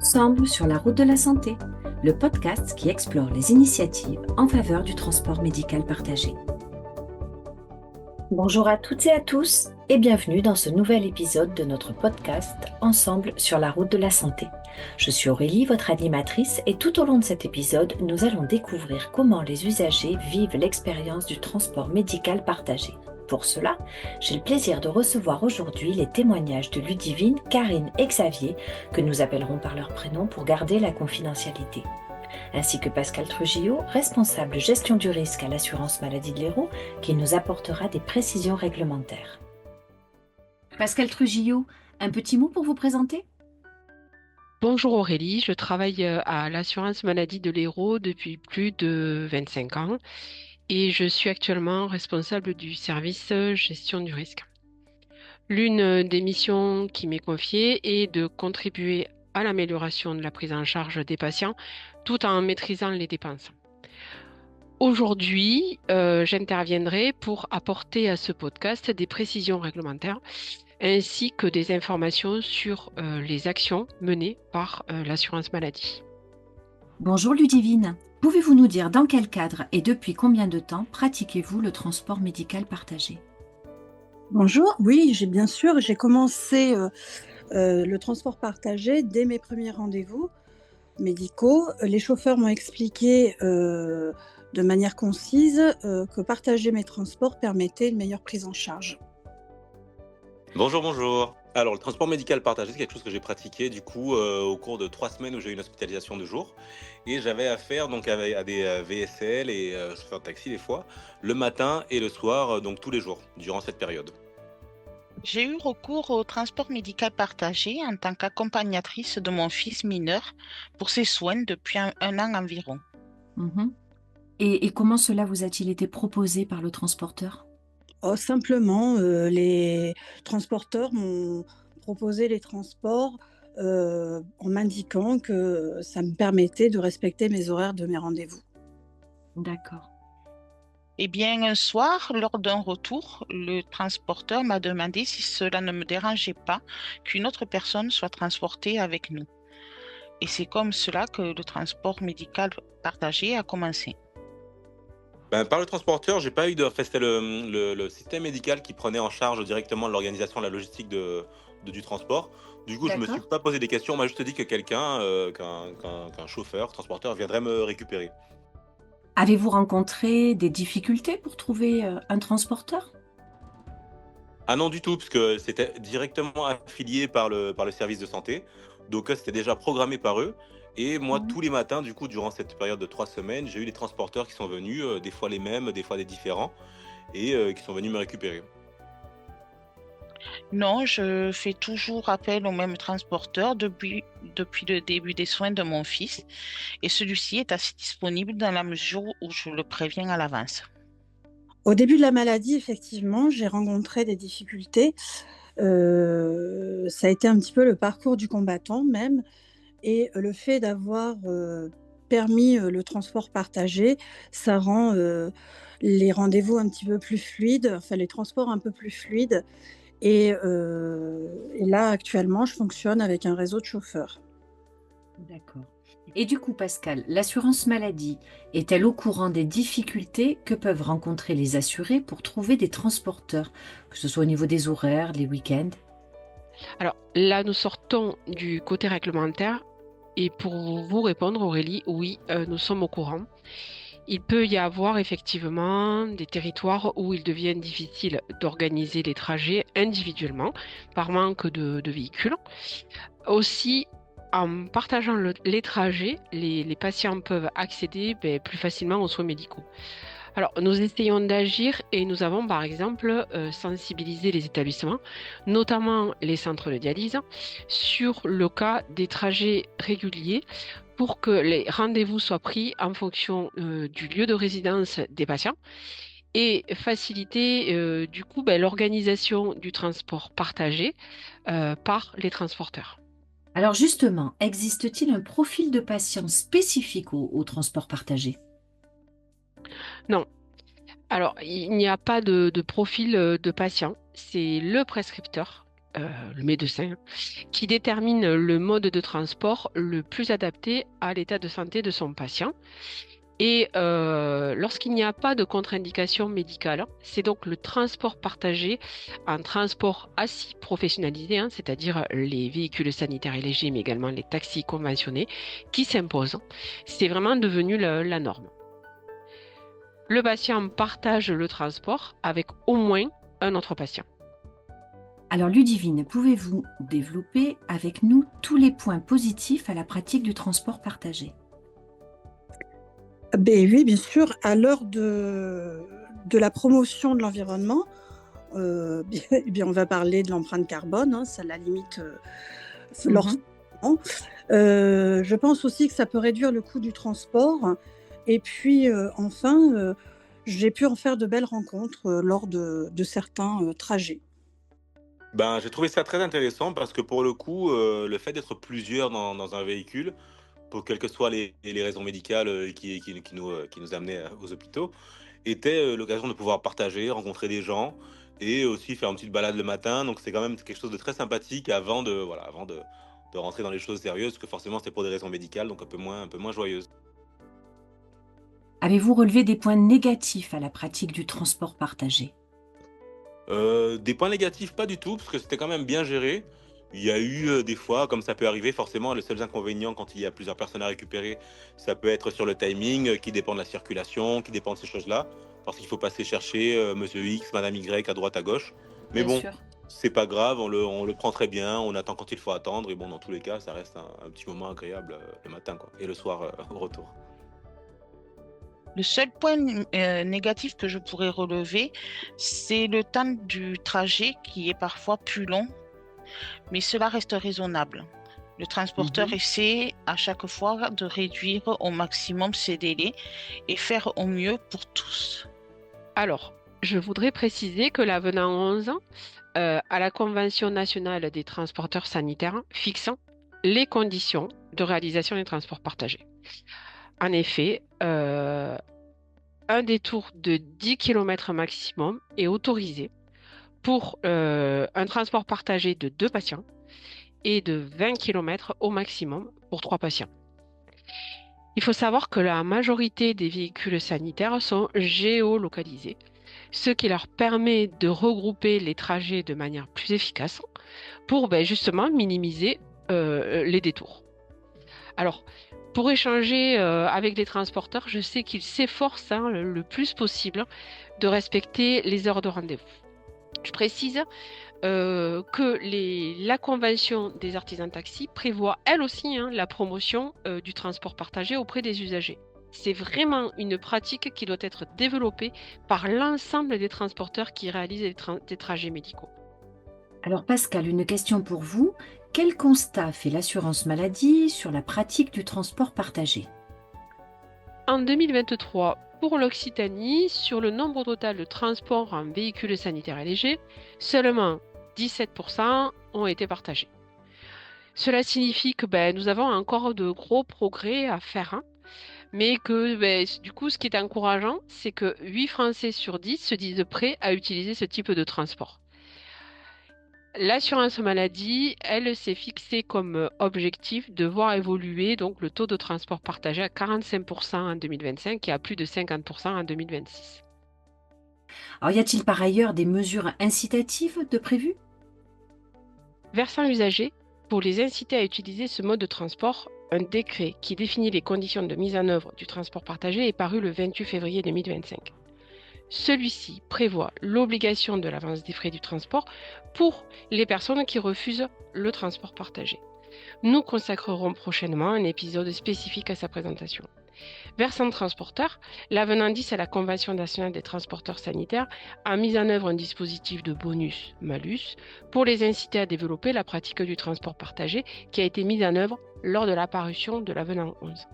Ensemble sur la route de la santé, le podcast qui explore les initiatives en faveur du transport médical partagé. Bonjour à toutes et à tous et bienvenue dans ce nouvel épisode de notre podcast Ensemble sur la route de la santé. Je suis Aurélie, votre animatrice, et tout au long de cet épisode, nous allons découvrir comment les usagers vivent l'expérience du transport médical partagé. Pour cela, j'ai le plaisir de recevoir aujourd'hui les témoignages de Ludivine, Karine et Xavier, que nous appellerons par leur prénom pour garder la confidentialité, ainsi que Pascal Trujillo, responsable gestion du risque à l'assurance maladie de l'Hérault, qui nous apportera des précisions réglementaires. Pascal Trujillo, un petit mot pour vous présenter ? Bonjour Aurélie, je travaille à l'assurance maladie de l'Hérault depuis plus de 25 ans et je suis actuellement responsable du service gestion du risque. L'une des missions qui m'est confiée est de contribuer à l'amélioration de la prise en charge des patients tout en maîtrisant les dépenses. Aujourd'hui, j'interviendrai pour apporter à ce podcast des précisions réglementaires ainsi que des informations sur les actions menées par l'assurance maladie. Bonjour Ludivine, pouvez-vous nous dire dans quel cadre et depuis combien de temps pratiquez-vous le transport médical partagé ? Bonjour, oui, bien sûr, j'ai commencé le transport partagé dès mes premiers rendez-vous médicaux. Les chauffeurs m'ont expliqué de manière concise que partager mes transports permettait une meilleure prise en charge. Bonjour. Alors, le transport médical partagé, c'est quelque chose que j'ai pratiqué du coup au cours de 3 semaines où j'ai eu une hospitalisation de jour. Et j'avais affaire donc à des VSL et chauffeurs de taxi des fois, le matin et le soir, donc tous les jours, durant cette période. J'ai eu recours au transport médical partagé en tant qu'accompagnatrice de mon fils mineur pour ses soins depuis un an environ. Et comment cela vous a-t-il été proposé par le transporteur ? Simplement, les transporteurs m'ont proposé les transports en m'indiquant que ça me permettait de respecter mes horaires de mes rendez-vous. D'accord. Eh bien, un soir, lors d'un retour, le transporteur m'a demandé si cela ne me dérangeait pas qu'une autre personne soit transportée avec nous. Et c'est comme cela que le transport médical partagé a commencé. Par le transporteur, j'ai pas eu de. Enfin, c'était le système médical qui prenait en charge directement l'organisation, la logistique du transport. Du coup, je me suis pas posé des questions. On m'a juste dit que qu'un chauffeur, transporteur viendrait me récupérer. Avez-vous rencontré des difficultés pour trouver un transporteur ? Ah non, du tout, parce que c'était directement affilié par le service de santé. Donc, c'était déjà programmé par eux. Et moi, tous les matins, du coup, durant cette période de 3 semaines, j'ai eu des transporteurs qui sont venus, des fois les mêmes, des fois des différents, et qui sont venus me récupérer. Non, je fais toujours appel au même transporteur depuis le début des soins de mon fils et celui-ci est assez disponible dans la mesure où je le préviens à l'avance. Au début de la maladie, effectivement, j'ai rencontré des difficultés. Ça a été un petit peu le parcours du combattant même. Et le fait d'avoir permis le transport partagé, ça rend les rendez-vous un petit peu plus fluides, enfin les transports un peu plus fluides. Et là, actuellement, je fonctionne avec un réseau de chauffeurs. D'accord. Et du coup, Pascal, l'assurance maladie est-elle au courant des difficultés que peuvent rencontrer les assurés pour trouver des transporteurs, que ce soit au niveau des horaires, les week-ends ? Alors là, nous sortons du côté réglementaire et pour vous répondre, Aurélie, oui, nous sommes au courant. Il peut y avoir effectivement des territoires où il devient difficile d'organiser les trajets individuellement par manque de véhicules. Aussi, en partageant les trajets, les patients peuvent accéder plus facilement aux soins médicaux. Alors, nous essayons d'agir et nous avons par exemple sensibilisé les établissements, notamment les centres de dialyse, sur le cas des trajets réguliers pour que les rendez-vous soient pris en fonction du lieu de résidence des patients et faciliter du coup l'organisation du transport partagé par les transporteurs. Alors justement, existe-t-il un profil de patient spécifique au transport partagé ? Non. Alors, il n'y a pas de profil de patient. C'est le prescripteur le médecin, qui détermine le mode de transport le plus adapté à l'état de santé de son patient. Et lorsqu'il n'y a pas de contre-indication médicale, c'est donc le transport partagé, un transport assis professionnalisé, c'est-à-dire les véhicules sanitaires et légers, mais également les taxis conventionnés, qui s'impose. C'est vraiment devenu la norme. Le patient partage le transport avec au moins un autre patient. Alors Ludivine, pouvez-vous développer avec nous tous les points positifs à la pratique du transport partagé? Ben oui, bien sûr, à l'heure de la promotion de l'environnement, bien, on va parler de l'empreinte carbone, ça la limite lorsqu'on. Je pense aussi que ça peut réduire le coût du transport. Et puis, enfin, j'ai pu en faire de belles rencontres lors de certains trajets. Ben, j'ai trouvé ça très intéressant parce que pour le coup, le fait d'être plusieurs dans un véhicule, pour quelles que soient les raisons médicales qui nous amenaient aux hôpitaux, était l'occasion de pouvoir partager, rencontrer des gens et aussi faire une petite balade le matin. Donc c'est quand même quelque chose de très sympathique avant de rentrer dans les choses sérieuses, parce que forcément c'était pour des raisons médicales, donc un peu moins joyeuses. Avez-vous relevé des points négatifs à la pratique du transport partagé? Des points négatifs, pas du tout, parce que c'était quand même bien géré. Il y a eu des fois, comme ça peut arriver, forcément, le seul inconvénient quand il y a plusieurs personnes à récupérer, ça peut être sur le timing, qui dépend de la circulation, qui dépend de ces choses-là, parce qu'il faut passer chercher Monsieur X, Madame Y à droite, à gauche. Mais Bien bon, sûr. c'est pas grave, on le prend très bien, on attend quand il faut attendre, et bon, dans tous les cas, ça reste un petit moment agréable le matin, quoi, et le soir au retour. Le seul point négatif que je pourrais relever, c'est le temps du trajet qui est parfois plus long, mais cela reste raisonnable. Le transporteur essaie à chaque fois de réduire au maximum ces délais et faire au mieux pour tous. Alors, je voudrais préciser que l'avenant 11 à la Convention nationale des transporteurs sanitaires fixe les conditions de réalisation des transports partagés. En effet, un détour de 10 km maximum est autorisé pour un transport partagé de 2 patients et de 20 km au maximum pour 3 patients. Il faut savoir que la majorité des véhicules sanitaires sont géolocalisés, ce qui leur permet de regrouper les trajets de manière plus efficace pour justement minimiser les détours. Alors, pour échanger avec les transporteurs, je sais qu'ils s'efforcent le plus possible de respecter les heures de rendez-vous. Je précise que la convention des artisans de taxi prévoit elle aussi la promotion du transport partagé auprès des usagers. C'est vraiment une pratique qui doit être développée par l'ensemble des transporteurs qui réalisent des trajets médicaux. Alors Pascal, une question pour vous. Quel constat fait l'assurance maladie sur la pratique du transport partagé? En 2023, pour l'Occitanie, sur le nombre total de transports en véhicules sanitaires et légers, seulement 17% ont été partagés. Cela signifie que nous avons encore de gros progrès à faire, mais que du coup, ce qui est encourageant, c'est que 8 Français sur 10 se disent prêts à utiliser ce type de transport. L'assurance maladie, elle s'est fixée comme objectif de voir évoluer donc le taux de transport partagé à 45% en 2025 et à plus de 50% en 2026. Alors y a-t-il par ailleurs des mesures incitatives de prévues? Versant usager, pour les inciter à utiliser ce mode de transport, un décret qui définit les conditions de mise en œuvre du transport partagé est paru le 28 février 2025. Celui-ci prévoit l'obligation de l'avance des frais du transport pour les personnes qui refusent le transport partagé. Nous consacrerons prochainement un épisode spécifique à sa présentation. Versant transporteur, l'avenant 10 à la Convention nationale des transporteurs sanitaires a mis en œuvre un dispositif de bonus-malus pour les inciter à développer la pratique du transport partagé qui a été mis en œuvre lors de la parution de l'avenant 11.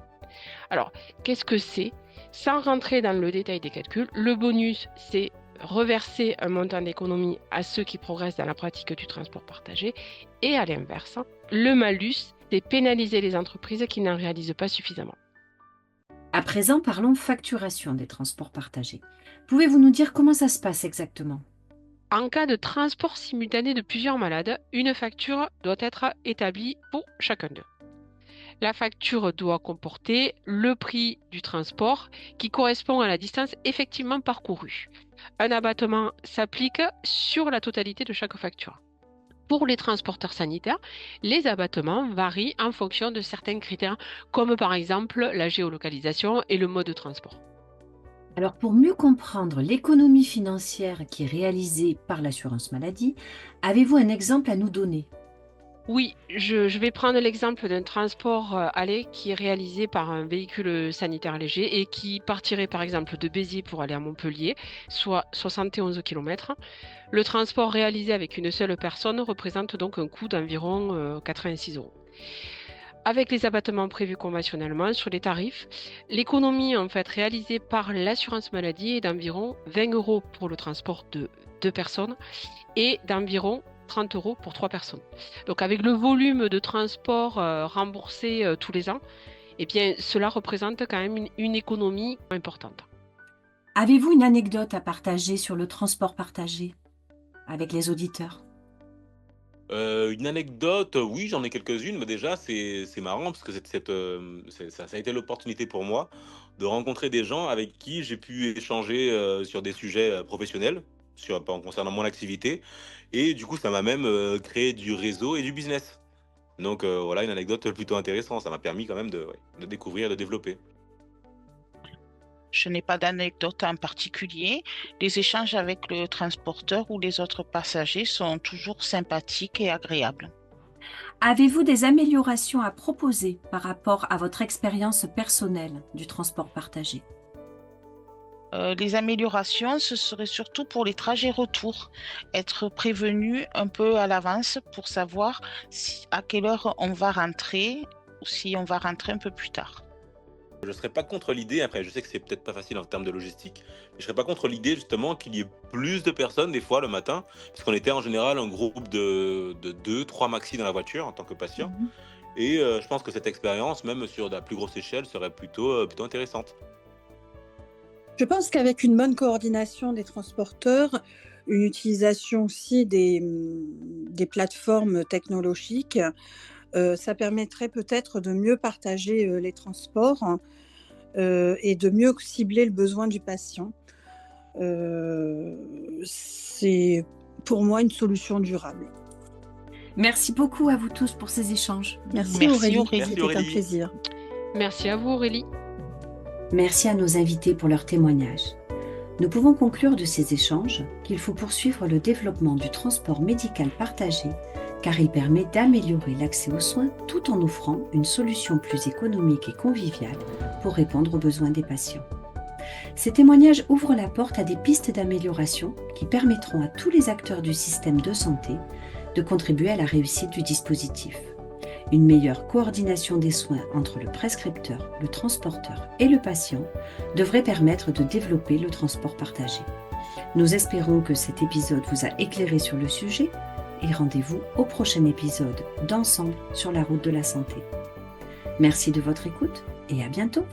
Alors, qu'est-ce que c'est? Sans rentrer dans le détail des calculs, le bonus, c'est reverser un montant d'économie à ceux qui progressent dans la pratique du transport partagé. Et à l'inverse, le malus, c'est pénaliser les entreprises qui n'en réalisent pas suffisamment. À présent, parlons facturation des transports partagés. Pouvez-vous nous dire comment ça se passe exactement? En cas de transport simultané de plusieurs malades, une facture doit être établie pour chacun d'eux. La facture doit comporter le prix du transport qui correspond à la distance effectivement parcourue. Un abattement s'applique sur la totalité de chaque facture. Pour les transporteurs sanitaires, les abattements varient en fonction de certains critères, comme par exemple la géolocalisation et le mode de transport. Alors pour mieux comprendre l'économie financière qui est réalisée par l'assurance maladie, avez-vous un exemple à nous donner? Oui, je vais prendre l'exemple d'un transport aller qui est réalisé par un véhicule sanitaire léger et qui partirait par exemple de Béziers pour aller à Montpellier, soit 71 km. Le transport réalisé avec une seule personne représente donc un coût d'environ 86 euros. Avec les abattements prévus conventionnellement sur les tarifs, l'économie en fait réalisée par l'assurance maladie est d'environ 20 euros pour le transport de 2 personnes et d'environ 30 euros pour 3 personnes. Donc avec le volume de transport remboursé tous les ans, eh bien, cela représente quand même une économie importante. Avez-vous une anecdote à partager sur le transport partagé avec les auditeurs? Une anecdote, oui, j'en ai quelques-unes, mais déjà, c'est marrant parce que ça a été l'opportunité pour moi de rencontrer des gens avec qui j'ai pu échanger sur des sujets professionnels, concernant mon activité. Et du coup, ça m'a même créé du réseau et du business. Donc voilà, une anecdote plutôt intéressante. Ça m'a permis quand même ouais, de découvrir, de développer. Je n'ai pas d'anecdote en particulier. Les échanges avec le transporteur ou les autres passagers sont toujours sympathiques et agréables. Avez-vous des améliorations à proposer par rapport à votre expérience personnelle du transport partagé? Les améliorations, ce serait surtout pour les trajets retour. Être prévenu un peu à l'avance pour savoir à quelle heure on va rentrer ou si on va rentrer un peu plus tard. Je ne serais pas contre l'idée, après je sais que c'est peut-être pas facile en termes de logistique, mais je serais pas contre l'idée justement qu'il y ait plus de personnes des fois le matin, puisqu'on était en général un groupe de 2, 3 maxi dans la voiture en tant que patient. Mhm. Et je pense que cette expérience, même sur de la plus grosse échelle, serait plutôt intéressante. Je pense qu'avec une bonne coordination des transporteurs, une utilisation aussi des plateformes technologiques, ça permettrait peut-être de mieux partager les transports et de mieux cibler le besoin du patient. C'est pour moi une solution durable. Merci beaucoup à vous tous pour ces échanges. Merci Merci Aurélie, Aurélie. c'était un Aurélie. plaisir. Merci à vous Aurélie. Merci à nos invités pour leur témoignage. Nous pouvons conclure de ces échanges qu'il faut poursuivre le développement du transport médical partagé car il permet d'améliorer l'accès aux soins tout en offrant une solution plus économique et conviviale pour répondre aux besoins des patients. Ces témoignages ouvrent la porte à des pistes d'amélioration qui permettront à tous les acteurs du système de santé de contribuer à la réussite du dispositif. Une meilleure coordination des soins entre le prescripteur, le transporteur et le patient devrait permettre de développer le transport partagé. Nous espérons que cet épisode vous a éclairé sur le sujet et rendez-vous au prochain épisode d'Ensemble sur la route de la santé. Merci de votre écoute et à bientôt.